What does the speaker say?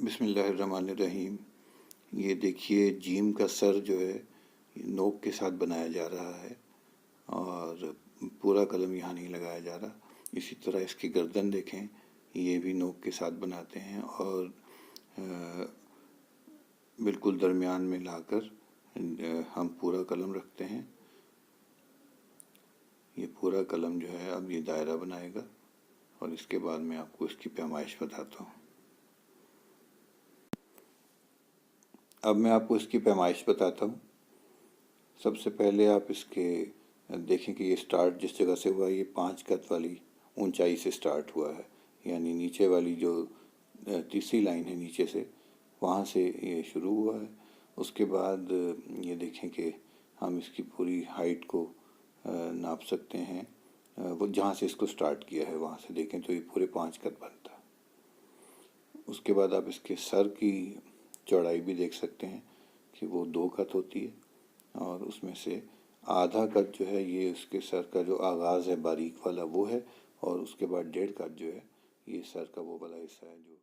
بسم اللہ الرحمن الرحیم۔ یہ دیکھیے جیم کا سر جو ہے نوک کے ساتھ بنایا جا رہا ہے اور پورا قلم یہاں نہیں لگایا جا رہا۔ اسی طرح اس کی گردن دیکھیں، یہ بھی نوک کے ساتھ بناتے ہیں اور بالکل درمیان میں لا کر ہم پورا قلم رکھتے ہیں۔ یہ پورا قلم جو ہے اب یہ دائرہ بنائے گا اور اس کے بعد میں آپ کو اس کی پیمائش بتاتا ہوں۔ اب میں آپ کو اس کی پیمائش بتاتا ہوں۔ سب سے پہلے آپ اس کے دیکھیں کہ یہ سٹارٹ جس جگہ سے ہوا ہے، یہ 5 گز والی اونچائی سے سٹارٹ ہوا ہے، یعنی نیچے والی جو تیسری لائن ہے نیچے سے، وہاں سے یہ شروع ہوا ہے۔ اس کے بعد یہ دیکھیں کہ ہم اس کی پوری ہائٹ کو ناپ سکتے ہیں۔ وہ جہاں سے اس کو سٹارٹ کیا ہے وہاں سے دیکھیں تو یہ پورے 5 گز بنتا ہے۔ اس کے بعد آپ اس کے سر کی چوڑائی بھی دیکھ سکتے ہیں کہ وہ 2 گز ہوتی ہے، اور اس میں سے آدھا گز جو ہے یہ اس کے سر کا جو آغاز ہے باریک والا وہ ہے، اور اس کے بعد 1.5 گز جو ہے یہ سر کا وہ والا حصہ ہے جو